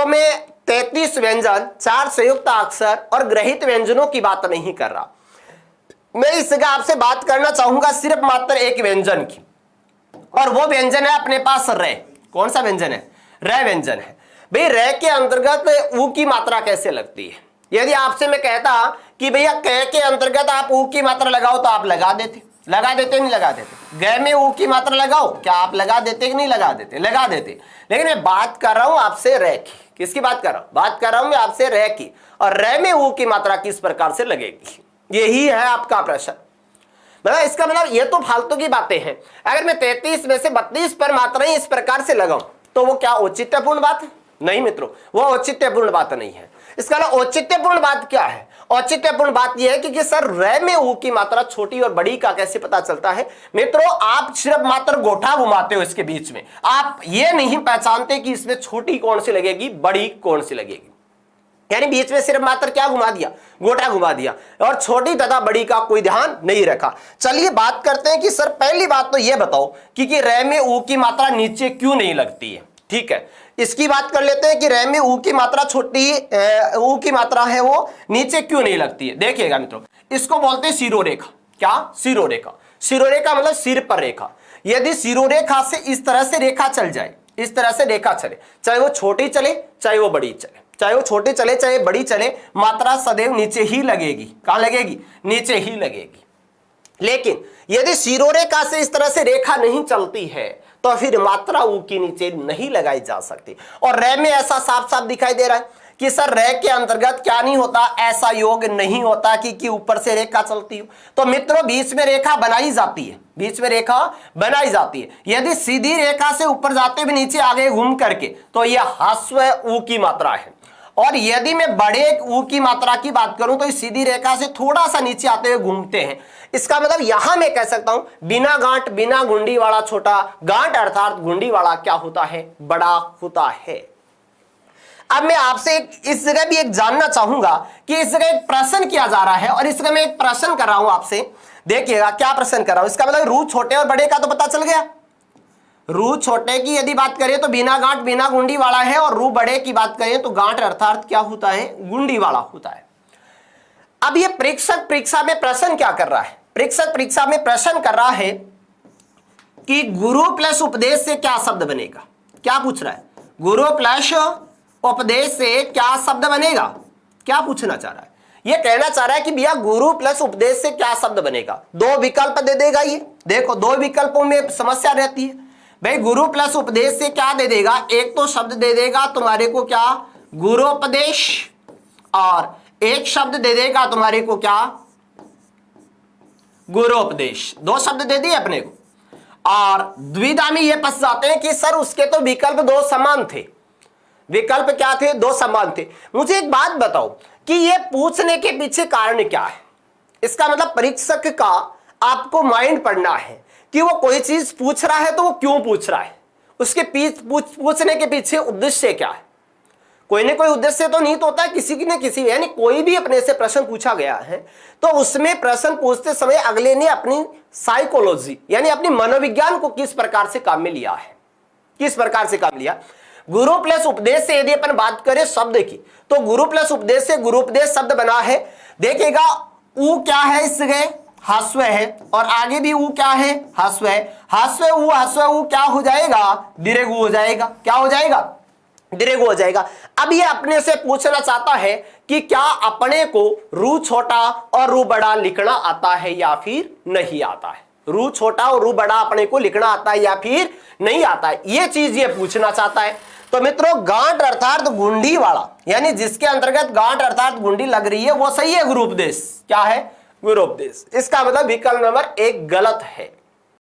तो मैं 33 व्यंजन, 4 संयुक्त अक्षर और ग्रहित व्यंजनों की बात नहीं कर रहा। मैं इस जगह आपसे बात करना चाहूंगा सिर्फ मात्र एक व्यंजन की, और वो व्यंजन है अपने पास रे। कौन सा व्यंजन है? रे व्यंजन है। भाई रे के अंतर्गत ऊ की मात्रा कैसे लगती है? यदि आपसे मैं कहता कि भैया क के अंतर्गत आप ऊ की मात्रा लगाओ तो आप लगा देते नहीं लगा देते? ग में ऊ की मात्रा लगाओ, क्या आप लगा देते कि नहीं लगा देते? लगा देते। लेकिन मैं बात कर रहा हूं आपसे रे की। किसकी बात कर रहा हूं? बात कर रहा हूं मैं आपसे रे की। और रे में ऊ की मात्रा किस प्रकार से लगेगी, यही है आपका प्रश्न। मतलब इसका मतलब ये तो फालतू की बातें हैं। अगर मैं 33 में से 32 पर मात्राएं इस प्रकार से लगाऊं तो वो क्या औचित्यपूर्ण बात है? नहीं मित्रों, वो औचित्यपूर्ण बात नहीं है। इसका औचित्यपूर्ण बात क्या है? औचित्यपूर्ण बात यह है कि सर रे में ऊ की मात्रा छोटी और बड़ी का कैसे पता चलता है? मित्रों, आप सिर्फ मात्र गोठा घुमाते हो इसके बीच में, आप ये नहीं पहचानते कि इसमें छोटी कौन सी लगेगी, बड़ी कौन सी लगेगी। यानी बीच में सिर्फ मात्र क्या घुमा दिया? गोठा घुमा दिया, और छोटी तथा बड़ी का कोई ध्यान नहीं रखा। चलिए बात करते हैं कि सर पहली बात तो यह बताओ कि रे में ऊ की मात्रा नीचे क्यों नहीं लगती है। ठीक है, इसकी बात कर लेते हैं कि रे में ऊ की मात्रा छोटी, ऊ की मात्रा है वो नीचे क्यों नहीं लगती है। देखिएगा मित्रों, इसको बोलते हैं सिरोरेखा। क्या? सिरोरेखा। सिरोरेखा मतलब सिर पर रेखा। यदि सिरोरेखा से इस तरह से रेखा चल जाए, इस तरह से रेखा चले, चाहे वो छोटी चले चाहे वो बड़ी चले, चाहे वो छोटी चले चाहे बड़ी चले, मात्रा सदैव नीचे ही लगेगी। कहां लगेगी? नीचे ही लगेगी। लेकिन यदि सिरोरेखा से इस तरह से रेखा नहीं चलती है तो फिर मात्रा ऊ की नीचे नहीं लगाई जा सकती। और रे में ऐसा साफ साफ दिखाई दे रहा है कि सर रे के अंतर्गत क्या नहीं होता, ऐसा योग नहीं होता कि ऊपर से रेखा चलती हो। तो मित्रों बीच में रेखा बनाई जाती है, बीच में रेखा बनाई जाती है। यदि सीधी रेखा से ऊपर जाते हुए नीचे आगे घूम करके तो यह ह्रस्व ऊ की मात्रा है। और यदि मैं बड़े ऊ की मात्रा की बात करूं तो इस सीधी रेखा से थोड़ा सा नीचे आते हुए घूमते हैं। इसका मतलब यहां मैं कह सकता हूं बिना गांठ, बिना गुंडी वाला छोटा, गांठ अर्थात गुंडी वाला क्या होता है? बड़ा होता है। अब मैं आपसे इस जगह भी एक जानना चाहूंगा कि इस जगह एक प्रश्न किया जा रहा है, और इस जगह मैं एक प्रश्न कर रहा हूं आपसे। देखिएगा क्या प्रश्न कर रहा हूं। इसका मतलब रू छोटे और बड़े का तो पता चल गया। रू छोटे की यदि बात करें तो बिना गांठ बिना गुंडी वाला है, और रू बड़े की बात करें तो गांठ अर्थात क्या होता है? गुंडी वाला होता है। अब ये परीक्षक परीक्षा में प्रश्न क्या कर रहा है? परीक्षक परीक्षा में प्रश्न कर रहा है कि गुरु प्लस उपदेश से क्या शब्द बनेगा। क्या पूछ रहा है? गुरु प्लस उपदेश से क्या शब्द बनेगा? क्या पूछना चाह रहा है? ये कहना चाह रहा है कि भैया गुरु प्लस उपदेश से क्या शब्द बनेगा। दो विकल्प दे देगा। ये देखो, दो विकल्पों में समस्या रहती है भाई। गुरु प्लस उपदेश से क्या दे देगा? एक तो शब्द दे देगा तुम्हारे को क्या? गुरोपदेश, और एक शब्द दे देगा तुम्हारे को क्या? गुरोपदेश। दो शब्द दे दिए अपने को, और द्विधा में ये फंस जाते हैं कि सर उसके तो विकल्प दो समान थे। विकल्प क्या थे? दो समान थे। मुझे एक बात बताओ कि ये पूछने के पीछे कारण क्या है? इसका मतलब परीक्षक का आपको माइंड पढ़ना है कि वो कोई चीज पूछ रहा है तो वो क्यों पूछ रहा है, उसके पूछने के पीछे उद्देश्य क्या है। कोई ना कोई उद्देश्य तो नहीं तो होता है किसी की न किसी। यानी कोई भी अपने से प्रश्न पूछा गया है तो उसमें प्रश्न पूछते समय अगले ने अपनी साइकोलॉजी यानी अपनी मनोविज्ञान को किस प्रकार से काम में लिया है, किस प्रकार से काम लिया। गुरु प्लस उपदेश से यदि अपन बात करें शब्द की तो गुरु प्लस उपदेश से गुरुपदेश शब्द बना है। देखिएगा ऊ क्या है? इस जगह ह्रस्व है, और आगे भी ऊ क्या है? ह्रस्व है। ह्रस्व ऊ क्या हो जाएगा? दीर्घ ऊ हो जाएगा। क्या हो जाएगा? दीर्घ हो जाएगा। अब ये अपने से पूछना चाहता है कि क्या अपने को रू छोटा और रू बड़ा लिखना आता है या फिर नहीं आता है। रू छोटा और रू बड़ा अपने को लिखना आता है या फिर नहीं आता है, ये चीज ये पूछना चाहता है। तो मित्रों गांठ अर्थात गुंडी वाला, यानी जिसके अंतर्गत गांठ अर्थात गुंडी लग रही है वो सही है गुरुपदेश। क्या है? गुरुपदेश। इसका मतलब विकल्प नंबर 1 गलत है।